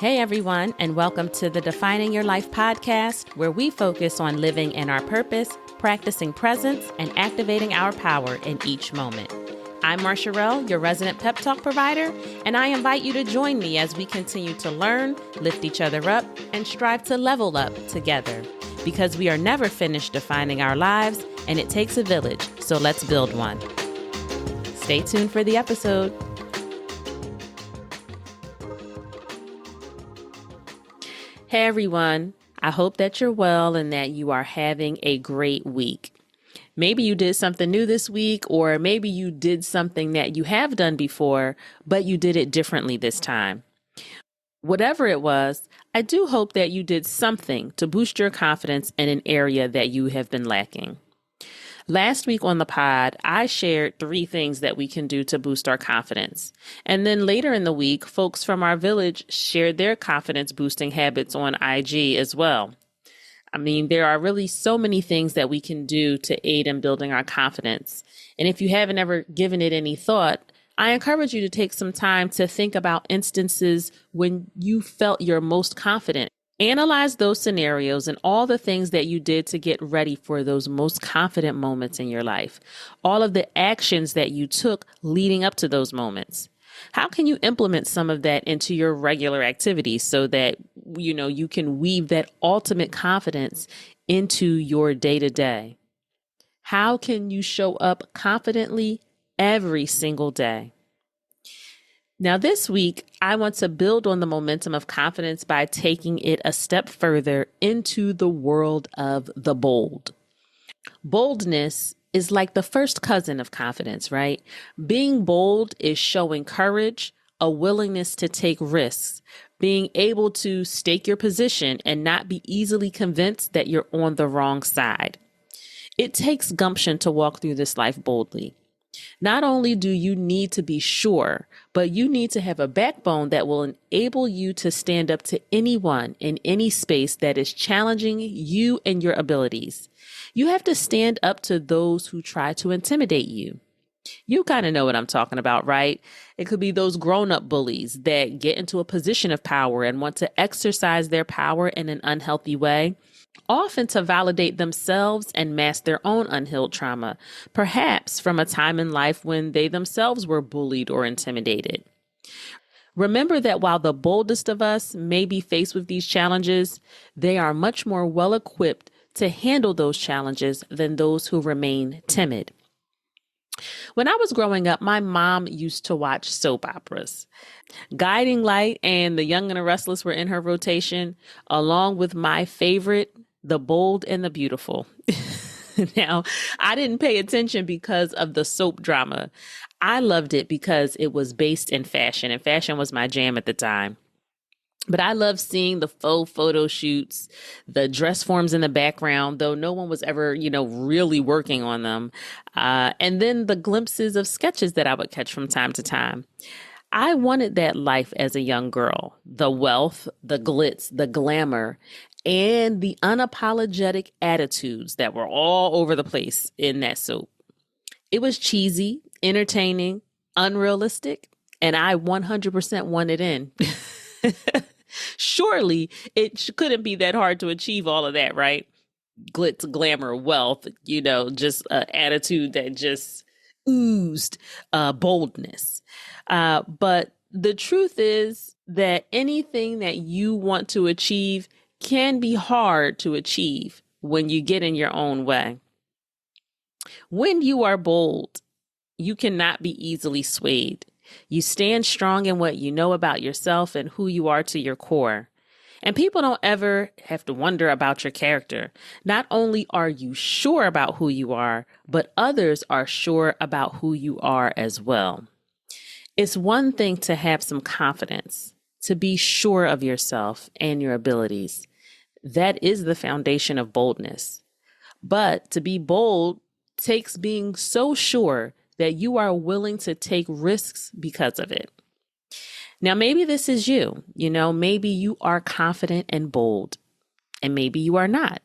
Hey everyone, and welcome to the Defining Your Life podcast, where we focus on living in our purpose, practicing presence, and activating our power in each moment. I'm Marsharelle, your resident pep talk provider, and I invite you to join me as we continue to learn, lift each other up, and strive to level up together. Because we are never finished defining our lives, and it takes a village, so let's build one. Stay tuned for the episode. Hey everyone, I hope that you're well and that you are having a great week. Maybe you did something new this week, or maybe you did something that you have done before, but you did it differently this time. Whatever it was, I do hope that you did something to boost your confidence in an area that you have been lacking. Last week on the pod, I shared 3 things that we can do to boost our confidence. And then later in the week, folks from our village shared their confidence boosting habits on IG as well. I mean, there are really so many things that we can do to aid in building our confidence. And if you haven't ever given it any thought, I encourage you to take some time to think about instances when you felt your most confident. Analyze those scenarios and all the things that you did to get ready for those most confident moments in your life. All of the actions that you took leading up to those moments. How can you implement some of that into your regular activities so that, you can weave that ultimate confidence into your day-to-day? How can you show up confidently every single day? Now, this week, I want to build on the momentum of confidence by taking it a step further into the world of the bold. Boldness is like the first cousin of confidence, right? Being bold is showing courage, a willingness to take risks, being able to stake your position and not be easily convinced that you're on the wrong side. It takes gumption to walk through this life boldly. Not only do you need to be sure, but you need to have a backbone that will enable you to stand up to anyone in any space that is challenging you and your abilities. You have to stand up to those who try to intimidate you. You kind of know what I'm talking about, right? It could be those grown-up bullies that get into a position of power and want to exercise their power in an unhealthy way, often to validate themselves and mask their own unhealed trauma, perhaps from a time in life when they themselves were bullied or intimidated. Remember that while the boldest of us may be faced with these challenges, they are much more well-equipped to handle those challenges than those who remain timid. When I was growing up, my mom used to watch soap operas. Guiding Light and The Young and the Restless were in her rotation, along with my favorite, The Bold and the Beautiful. Now, I didn't pay attention because of the soap drama. I loved it because it was based in fashion, and fashion was my jam at the time. But I love seeing the faux photo shoots, the dress forms in the background, though no one was ever, really working on them. And then the glimpses of sketches that I would catch from time to time. I wanted that life as a young girl, the wealth, the glitz, the glamour, and the unapologetic attitudes that were all over the place in that soap. It was cheesy, entertaining, unrealistic, and I 100% wanted in. Surely it couldn't be that hard to achieve all of that, right? Glitz, glamour, wealth, just an attitude that just oozed boldness. But the truth is that anything that you want to achieve can be hard to achieve when you get in your own way. When you are bold, you cannot be easily swayed. You stand strong in what you know about yourself and who you are to your core. And people don't ever have to wonder about your character. Not only are you sure about who you are, but others are sure about who you are as well. It's one thing to have some confidence, to be sure of yourself and your abilities. That is the foundation of boldness. But to be bold takes being so sure that you are willing to take risks because of it. Now, maybe this is you. Maybe you are confident and bold, and maybe you are not.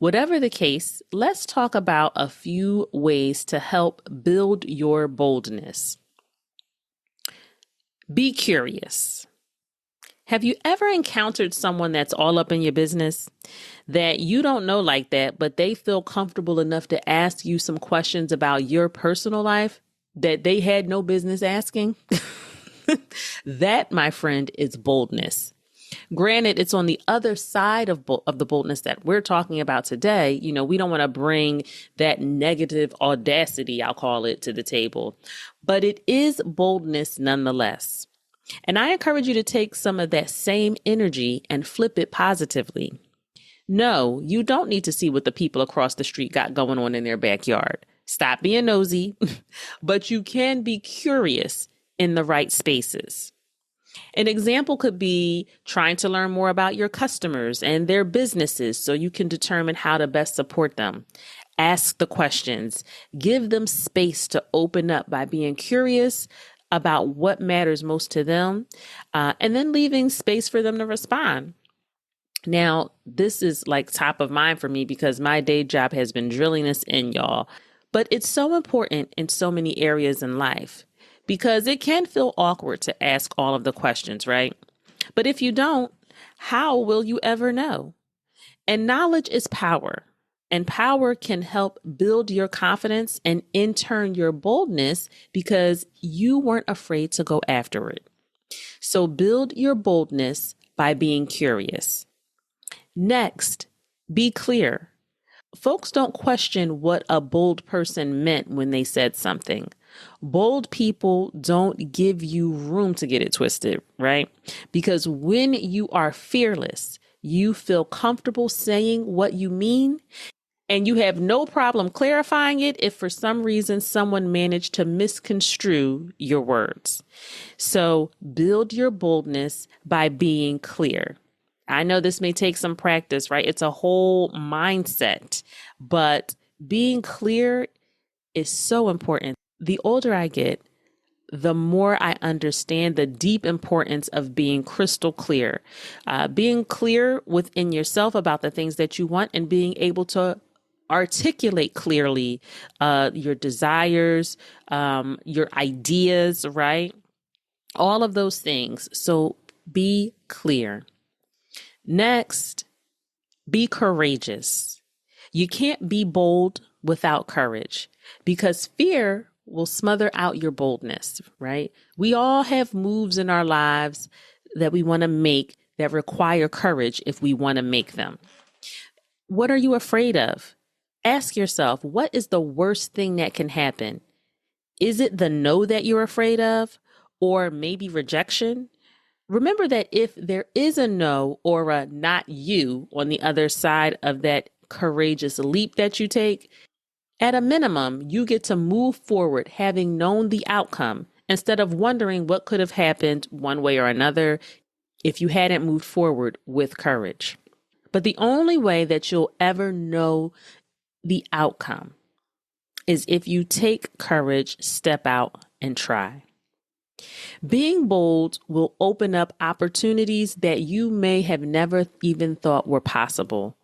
Whatever the case, let's talk about a few ways to help build your boldness. Be curious. Have you ever encountered someone that's all up in your business that you don't know like that, but they feel comfortable enough to ask you some questions about your personal life that they had no business asking? That, my friend, is boldness. Granted, it's on the other side of the boldness that we're talking about today. You know, we don't want to bring that negative audacity, I'll call it, to the table, but it is boldness nonetheless. And I encourage you to take some of that same energy and flip it positively. No, you don't need to see what the people across the street got going on in their backyard. Stop being nosy, but you can be curious in the right spaces. An example could be trying to learn more about your customers and their businesses so you can determine how to best support them. Ask the questions, give them space to open up by being curious about what matters most to them, and then leaving space for them to respond. Now, this is like top of mind for me because my day job has been drilling this in, y'all. But it's so important in so many areas in life because it can feel awkward to ask all of the questions, right? But if you don't, how will you ever know? And knowledge is power. And power can help build your confidence and in turn your boldness because you weren't afraid to go after it. So build your boldness by being curious. Next, be clear. Folks don't question what a bold person meant when they said something. Bold people don't give you room to get it twisted, right? Because when you are fearless, you feel comfortable saying what you mean, and you have no problem clarifying it if for some reason someone managed to misconstrue your words. So build your boldness by being clear. I know this may take some practice, right? It's a whole mindset, but being clear is so important. The older I get, the more I understand the deep importance of being crystal clear, being clear within yourself about the things that you want and being able to articulate clearly your desires, your ideas, right? All of those things. So be clear. Next, be courageous. You can't be bold without courage because fear will smother out your boldness, right? We all have moves in our lives that we want to make that require courage if we want to make them. What are you afraid of? Ask yourself, what is the worst thing that can happen? Is it the no that you're afraid of, or maybe rejection? Remember that if there is a no or a not you on the other side of that courageous leap that you take, at a minimum, you get to move forward having known the outcome instead of wondering what could have happened one way or another if you hadn't moved forward with courage. But the only way that you'll ever know the outcome is if you take courage, step out, and try. Being bold will open up opportunities that you may have never even thought were possible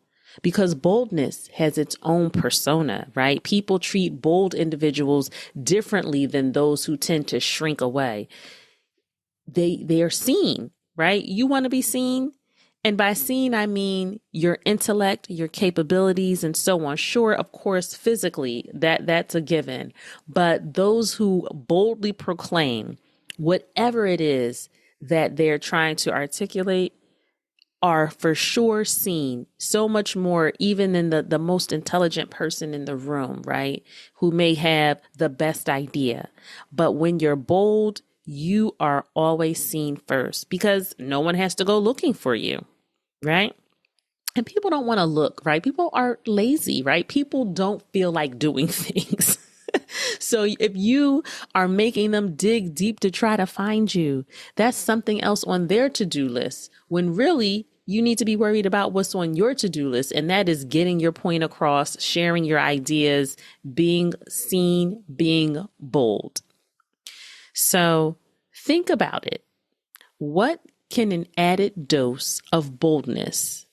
because boldness has its own persona, right? People treat bold individuals differently than those who tend to shrink away. They are seen, right? You want to be seen. And by seen, I mean your intellect, your capabilities, and so on. Sure, of course, physically, that's a given. But those who boldly proclaim whatever it is that they're trying to articulate are for sure seen so much more even than the most intelligent person in the room, right? Who may have the best idea. But when you're bold, you are always seen first because no one has to go looking for you, right? And people don't want to look, right? People are lazy, right? People don't feel like doing things. So if you are making them dig deep to try to find you, that's something else on their to-do list when really you need to be worried about what's on your to-do list. And that is getting your point across, sharing your ideas, being seen, being bold. So think about it. What can an added dose of boldness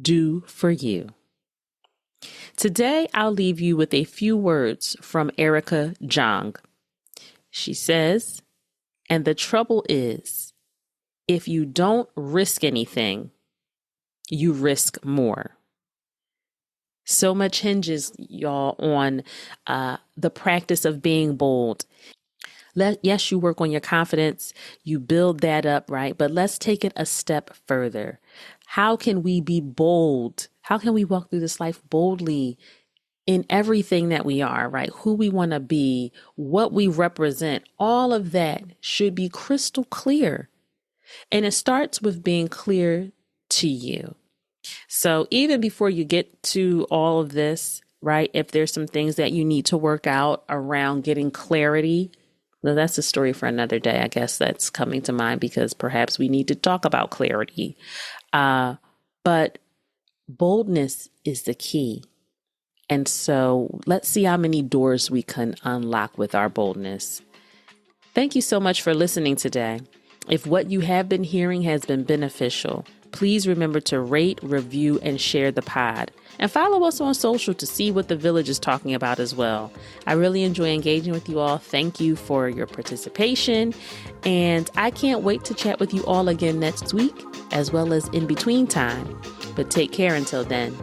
do for you? Today, I'll leave you with a few words from Erica Jong. She says, and the trouble is, if you don't risk anything, you risk more. So much hinges, y'all, on the practice of being bold. Yes, you work on your confidence, you build that up, right? But let's take it a step further. How can we be bold? How can we walk through this life boldly in everything that we are, right? Who we want to be, what we represent, all of that should be crystal clear. And it starts with being clear to you. So even before you get to all of this, right, if there's some things that you need to work out around getting clarity, well, that's a story for another day. I guess that's coming to mind because perhaps we need to talk about clarity. But boldness is the key. And so let's see how many doors we can unlock with our boldness. Thank you so much for listening today. If what you have been hearing has been beneficial, please remember to rate, review, and share the pod. And follow us on social to see what the village is talking about as well. I really enjoy engaging with you all. Thank you for your participation. And I can't wait to chat with you all again next week, as well as in between time. But take care until then.